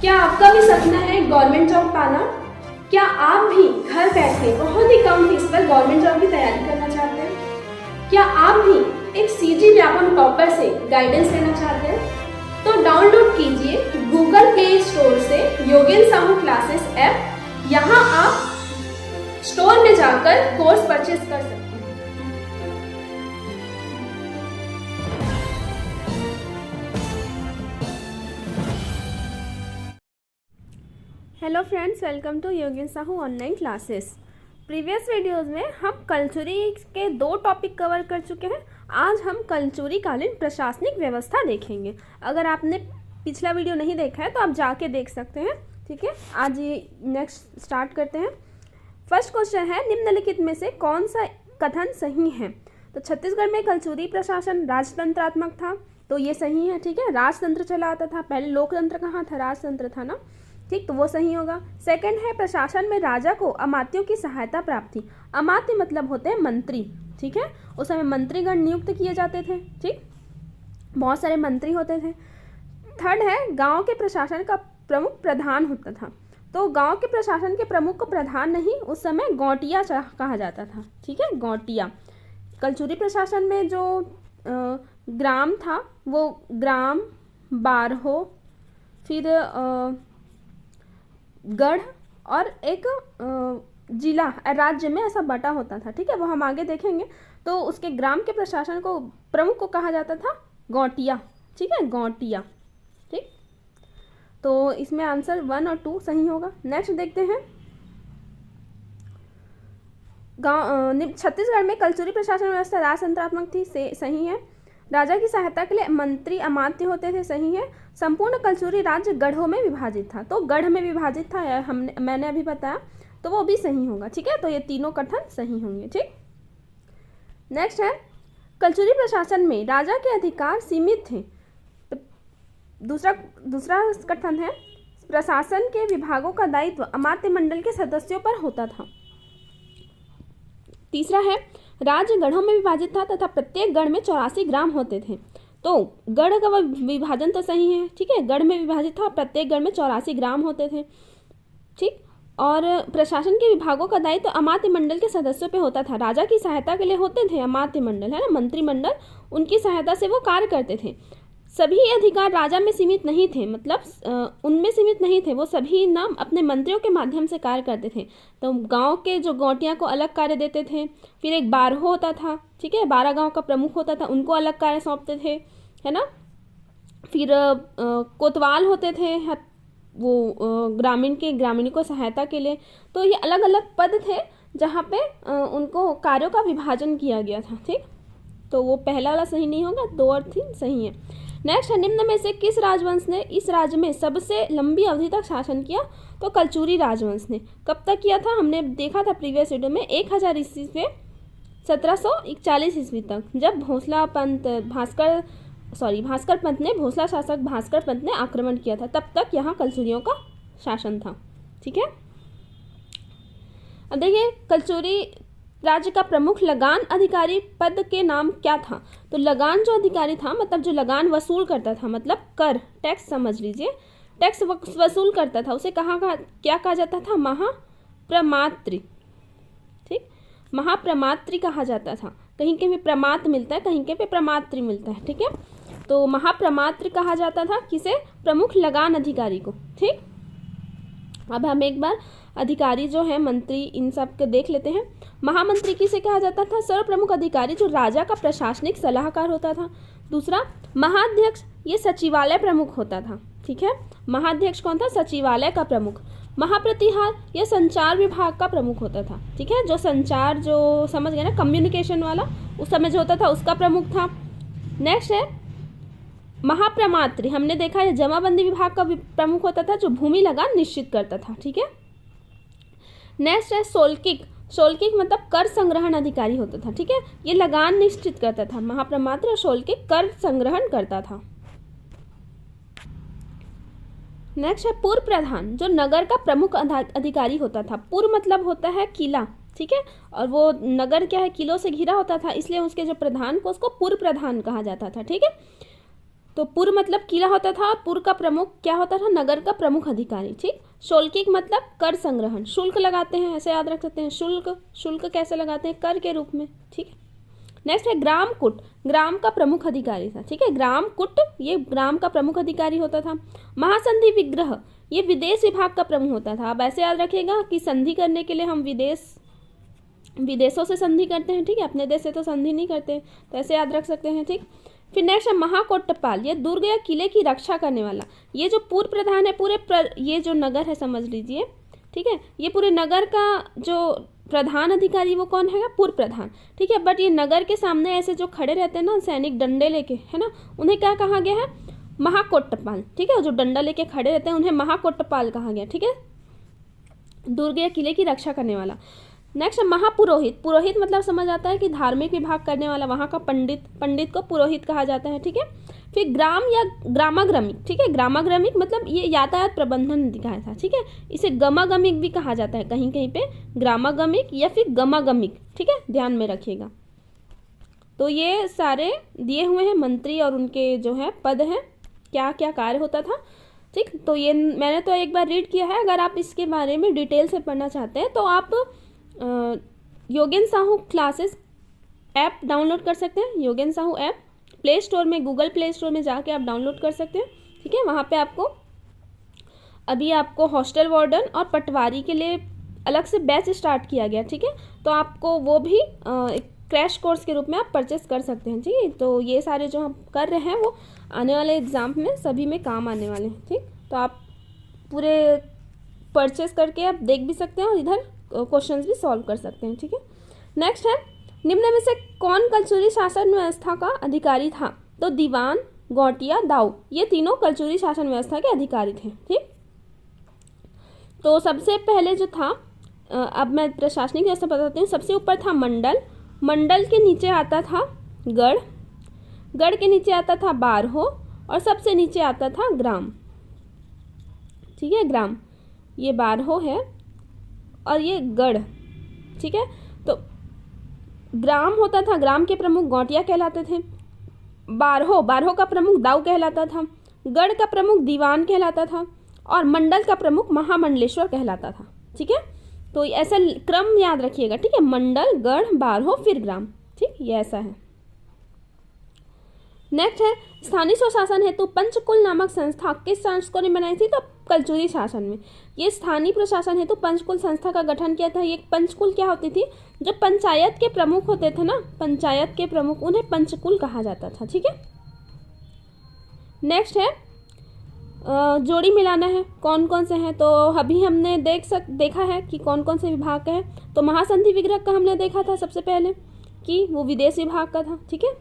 क्या आपका भी सपना है गवर्नमेंट जॉब पाना? क्या आप भी घर बैठे बहुत ही कम फीस पर गवर्नमेंट जॉब की तैयारी करना चाहते हैं? क्या आप भी एक सीजी व्यापम टॉपर से गाइडेंस लेना चाहते हैं? तो डाउनलोड कीजिए गूगल प्ले स्टोर से योगेन साहू क्लासेस ऐप। यहाँ आप स्टोर में जाकर कोर्स परचेज कर सकते हैं। Hello friends, welcome to Yogen Sahu online classes. Previous videos में हम कलचुरी के 2 टॉपिक कवर कर चुके हैं। आज हम कलचुरी कालीन प्रशासनिक व्यवस्था देखेंगे। अगर आपने पिछला वीडियो नहीं देखा है तो आप जाके देख सकते हैं। ठीक है, आज ये नेक्स्ट स्टार्ट करते हैं। फर्स्ट क्वेश्चन है, निम्नलिखित में से कौन सा कथन सही है? तो छत्तीसगढ़ में कलचुरी प्रशासन राजतंत्रात्मक था, तो ये सही है। ठीक है, राजतंत्र चला आता था, पहले लोकतंत्र कहाँ था, राजतंत्र था ना। ठीक, तो वो सही होगा। सेकंड है, प्रशासन में राजा को अमात्यों की सहायता प्राप्त थी। अमात्य मतलब होते हैं मंत्री। ठीक है, उस समय मंत्रीगण नियुक्त किए जाते थे। ठीक, बहुत सारे मंत्री होते थे। थर्ड है, गांव के प्रशासन का प्रमुख प्रधान होता था। तो गांव के प्रशासन के प्रमुख को प्रधान नहीं, उस समय गौटिया कहा जाता था। ठीक है, गौटिया। कलचुरी प्रशासन में जो ग्राम था वो ग्राम, बारहो, फिर गढ़ और एक जिला राज्य में ऐसा बटा होता था। ठीक है, वो हम आगे देखेंगे। तो उसके ग्राम के प्रशासन को प्रमुख को कहा जाता था गौटिया। ठीक है, गौटिया। ठीक, तो इसमें आंसर 1 और 2 सही होगा। नेक्स्ट देखते हैं, छत्तीसगढ़ में कलचुरी प्रशासन व्यवस्था राजतंत्रात्मक थी, सही है। राजा की सहायता के लिए मंत्री अमात्य होते थे, सही है। संपूर्ण कलचुरी राज्य गढ़ों में विभाजित था, तो गढ़ में विभाजित था, मैंने अभी बताया, तो वो भी सही होगा। ठीक है, तो ये तीनों कथन सही होंगे। ठीक, नेक्स्ट है, कलचुरी प्रशासन में राजा के अधिकार सीमित थे। तो दूसरा कथन है, प्रशासन के विभागों का दायित्व अमात्य मंडल के सदस्यों पर होता था। तीसरा है, राज्य गढ़ों में विभाजित था तथा प्रत्येक गढ़ में 84 ग्राम होते थे। तो गढ़ का विभाजन तो सही है। ठीक है, गढ़ में विभाजित था, प्रत्येक गढ़ में 84 ग्राम होते थे। ठीक, और प्रशासन के विभागों का दायित्व अमात्य मंडल के सदस्यों पे होता था। राजा की सहायता के लिए होते थे अमात्य मंडल, है ना, मंत्रिमंडल, उनकी सहायता से वो कार्य करते थे। सभी अधिकार राजा में सीमित नहीं थे, मतलब उनमें सीमित नहीं थे, वो सभी ना अपने मंत्रियों के माध्यम से कार्य करते थे। तो गांव के जो गौटिया को अलग कार्य देते थे, फिर एक बारहो होता था। ठीक है, 12 गांव का प्रमुख होता था, उनको अलग कार्य सौंपते थे, है ना। फिर कोतवाल होते थे, वो ग्रामीण को सहायता के लिए। तो ये अलग अलग पद थे जहाँ पे उनको कार्यों का विभाजन किया गया था। ठीक, तो वो पहला वाला सही नहीं होगा, 2 और 3 सही है। नेक्स्ट है, निम्न में से किस राजवंश ने इस राज्य में सबसे लंबी अवधि तक शासन किया? तो कलचुरी राजवंश ने। कब तक किया था? हमने देखा था प्रीवियस वीडियो में, 1000 ईस्वी से 1741 ईस्वी तक, जब भास्कर पंत ने, भोसला शासक भास्कर पंत ने आक्रमण किया था, तब तक यहाँ कलचुरियों का शासन था। ठीक है, अब देखिए, कलचुरी राज्य का प्रमुख लगान अधिकारी पद के नाम क्या था? तो लगान जो अधिकारी था, मतलब जो लगान वसूल करता था, मतलब कर, टैक्स समझ लीजिए, टैक्स वसूल करता था, उसे क्या कहा जाता था? महाप्रमात्री। ठीक, महाप्रमात्री कहा जाता था। कहीं कहीं पे प्रमात्र मिलता है, कहीं कहीं पे प्रमात्री मिलता है। ठीक है, तो महाप्रमात्र कहा जाता था किसे? प्रमुख लगान अधिकारी को। ठीक, अब हम एक बार अधिकारी जो है, मंत्री, इन सब को देख लेते हैं। महामंत्री किसे कहा जाता था? सर्व प्रमुख अधिकारी जो राजा का प्रशासनिक सलाहकार होता था। दूसरा, महाध्यक्ष, ये सचिवालय प्रमुख होता था। ठीक है, महाध्यक्ष कौन था? सचिवालय का प्रमुख। महाप्रतिहार, यह संचार विभाग का प्रमुख होता था। ठीक है, जो संचार, जो समझ गए ना, कम्युनिकेशन वाला, उस समय जो होता था उसका प्रमुख था। नेक्स्ट है महाप्रमात्री, हमने देखा है जमाबंदी विभाग का प्रमुख होता था, जो भूमि लगान निश्चित करता था। ठीक है, नेक्स्ट है सोल्किक। सोल्किक मतलब कर संग्रहण अधिकारी होता था। ठीक है, ये लगान निश्चित करता था। महाप्रमात्र और सोल्किक कर संग्रहण करता था। नेक्स्ट है पूर्व प्रधान, जो नगर का प्रमुख अधिकारी होता था। पूर्व मतलब होता है किला। ठीक है, और वो नगर क्या है, किलों से घिरा होता था, इसलिए उसके जो प्रधान को, उसको पूर्व प्रधान कहा जाता था। ठीक है, तो पुर मतलब किला होता था, और पुर का प्रमुख क्या होता था, नगर का प्रमुख अधिकारी। ठीक। शुल्किक मतलब कर संग्रहण, शुल्क लगाते हैं, ऐसे याद रख सकते हैं। शुल्क, शुल्क कैसे लगाते हैं, कर के रूप में। ठीक है। नेक्स्ट है ग्रामकूट, ग्राम का प्रमुख अधिकारी था। ठीक है, ग्रामकूट ये ग्राम का प्रमुख अधिकारी होता था। महासंधि विग्रह ये विदेश विभाग का प्रमुख होता था। अब ऐसे याद रखिएगा कि संधि करने के लिए हम विदेशों से संधि करते हैं। ठीक है, अपने देश से तो संधि नहीं करते, तो ऐसे याद रख सकते हैं। ठीक। फिर नेक्स्ट है महाकोटपाल, ये दुर्ग या किले की रक्षा करने वाला। ये जो पूर्व प्रधान है ये जो नगर है समझ लीजिए। ठीक है, ये पूरे नगर का जो प्रधान अधिकारी वो कौन है, पूर्व प्रधान। ठीक है, बट ये नगर के सामने ऐसे जो खड़े रहते हैं ना सैनिक डंडे लेके, है ना, उन्हें क्या कहा गया है, महाकोटपाल। ठीक है, जो डंडा लेके खड़े रहते हैं उन्हें महाकोटपाल कहा गया। ठीक है, दुर्ग या किले की रक्षा करने वाला। नेक्स्ट है महापुरोहित, पुरोहित मतलब समझ आता है कि धार्मिक विभाग करने वाला, वहाँ का पंडित, पंडित को पुरोहित कहा जाता है। ठीक है। फिर ग्राम या ग्रामागमिक। ठीक है, ग्रामागमिक मतलब ये यातायात प्रबंधन दिखाया था। ठीक है, इसे गमागमिक भी कहा जाता है कहीं कहीं पे, ग्रामागमिक या फिर गमागमिक। ठीक है, ध्यान में रखिएगा। तो ये सारे दिए हुए हैं मंत्री और उनके जो है पद हैं, क्या क्या कार्य होता था। ठीक, तो ये मैंने तो एक बार रीड किया है, अगर आप इसके बारे में डिटेल से पढ़ना चाहते हैं तो आप योगेन साहू क्लासेस ऐप डाउनलोड कर सकते हैं। योगेन साहू ऐप प्ले स्टोर में, गूगल प्ले स्टोर में जाके आप डाउनलोड कर सकते हैं। ठीक है, वहाँ पे आपको हॉस्टल वार्डन और पटवारी के लिए अलग से बैच स्टार्ट किया गया। ठीक है, तो आपको वो भी एक क्रैश कोर्स के रूप में आप परचेस कर सकते हैं। ठीक है, तो ये सारे जो हम कर रहे हैं वो आने वाले एग्ज़ाम में सभी में काम आने वाले हैं। ठीक, तो आप पूरे परचेस करके आप देख भी सकते हैं और इधर क्वेश्चंस भी सॉल्व कर सकते हैं। ठीक है। नेक्स्ट है निम्न में से कौन कलचुरी शासन व्यवस्था का अधिकारी था। तो दीवान, गौटिया, दाऊ ये तीनों कलचुरी शासन व्यवस्था के अधिकारी थे। ठीक, तो सबसे पहले जो था, अब मैं प्रशासनिक व्यवस्था बताती हूँ। सबसे ऊपर था मंडल, मंडल के नीचे आता था गढ़, गढ़ के नीचे आता था बारहो और सबसे नीचे आता था ग्राम। ठीक है, ग्राम ये बारहो है और ये गढ़। ठीक है, तो ग्राम होता था, ग्राम के प्रमुख गौटिया कहलाते थे। बारहो का प्रमुख दाऊ कहलाता था। गढ़ का प्रमुख दीवान कहलाता था और मंडल का प्रमुख महामंडलेश्वर कहलाता था। ठीक है, तो ऐसा क्रम याद रखिएगा। ठीक है, मंडल, गढ़, बारहो फिर ग्राम। ठीक, ये ऐसा है। नेक्स्ट है स्थानीय स्वशासन हेतु पंचकुल नामक संस्था किस शासकों ने बनाई थी। तो कलचुरी शासन में ये स्थानीय प्रशासन हेतु पंचकुल संस्था का गठन किया था। ये पंचकुल क्या होती थी, जो पंचायत के प्रमुख होते थे ना, पंचायत के प्रमुख, उन्हें पंचकुल कहा जाता था। ठीक है। नेक्स्ट है जोड़ी मिलाना है, कौन कौन से हैं। तो अभी हमने देखा है कि कौन कौन से विभाग का है। तो महासंधि विग्रह का हमने देखा था सबसे पहले कि वो विदेश विभाग का था। ठीक है,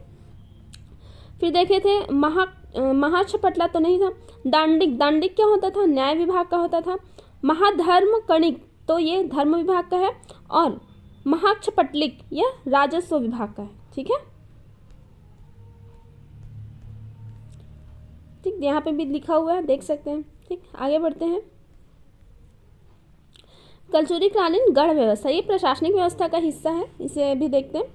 फिर देखे थे महाक्षपटला तो नहीं था। दांडिक, दांडिक क्या होता था, न्याय विभाग का होता था। महाधर्म कणिक तो ये धर्म विभाग का है और महाक्षपटलिक यह राजस्व विभाग का है। ठीक है, ठीक, यहाँ पे भी लिखा हुआ है, देख सकते हैं। ठीक, आगे बढ़ते हैं। कलचुरी कालीन गढ़ व्यवस्था ये प्रशासनिक व्यवस्था का हिस्सा है, इसे भी देखते हैं।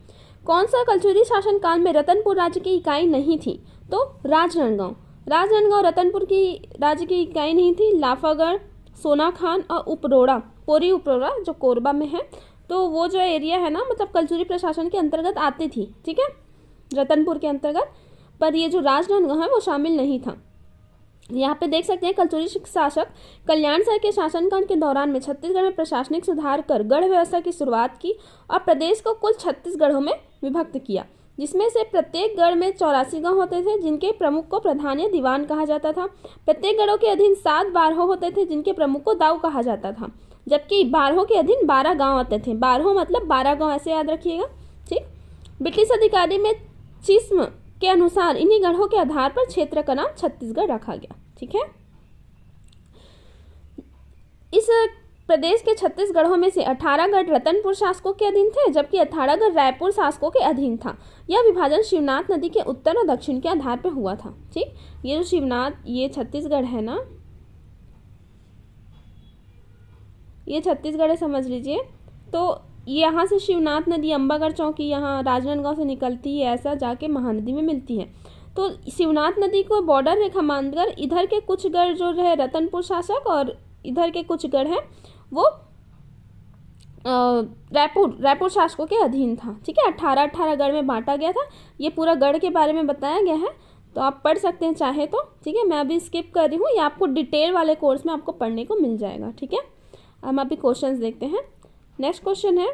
कौन सा कलचुरी शासन काल में रतनपुर राज्य की इकाई नहीं थी। तो राजनांदगांव, राजनांदगांव रतनपुर की राज्य की इकाई नहीं थी। लाफागढ़, सोनाखान और उपरोड़ा, पोरी उपरोड़ा जो कोरबा में है, तो वो जो एरिया है ना, मतलब कलचुरी प्रशासन के अंतर्गत आती थी। ठीक है, रतनपुर के अंतर्गत, पर ये जो राजनांदगांव है वो शामिल नहीं था। यहाँ पे देख सकते हैं कलचुरी शासक कल्याण सर के शासनकाल के दौरान में छत्तीसगढ़ में प्रशासनिक सुधार कर गढ़ व्यवस्था की शुरुआत की और प्रदेश को कुल 36 गढ़ों में विभक्त किया, जिसमें से प्रत्येक गढ़ में 84 गांव होते थे जिनके प्रमुख को प्रधान या दीवान कहा जाता था। प्रत्येक गढ़ों के अधीन 7 बारहो होते थे जिनके प्रमुख को दाऊ कहा जाता था, जबकि बारहो के अधीन 12 गाँव आते थे। बारहो मतलब 12 गाँव, ऐसे याद रखिएगा। ठीक, ब्रिटिश अधिकारी में चिस्म के अनुसार इन्हीं गढ़ों के आधार पर क्षेत्र का नाम छत्तीसगढ़ रखा गया। ठीक है, इस प्रदेश के 36 गढ़ों में से 18 गढ़ रतनपुर शासकों के अधीन थे, जबकि 18 गढ़ रायपुर शासकों के अधीन था। यह विभाजन शिवनाथ नदी के उत्तर और दक्षिण के आधार पर हुआ था। ठीक, ये जो शिवनाथ, ये छत्तीसगढ़ है ना, ये छत्तीसगढ़ है समझ लीजिए। तो यहाँ से शिवनाथ नदी अंबागढ़ चौकी यहाँ राजनांदगांव से निकलती है, ऐसा जाके महानदी में मिलती है। तो शिवनाथ नदी को बॉर्डर रेखा मानकर इधर के कुछ गढ़ जो है रतनपुर शासक और इधर के कुछ गढ़ हैं वो रायपुर शासकों के अधीन था। ठीक है, 18 गढ़ में बांटा गया था। ये पूरा गढ़ के बारे में बताया गया है, तो आप पढ़ सकते हैं चाहे तो। ठीक है, मैं अभी स्किप कर रही हूँ, ये आपको डिटेल वाले कोर्स में आपको पढ़ने को मिल जाएगा। ठीक है, हम अभी क्वेश्चंस देखते हैं। नेक्स्ट क्वेश्चन है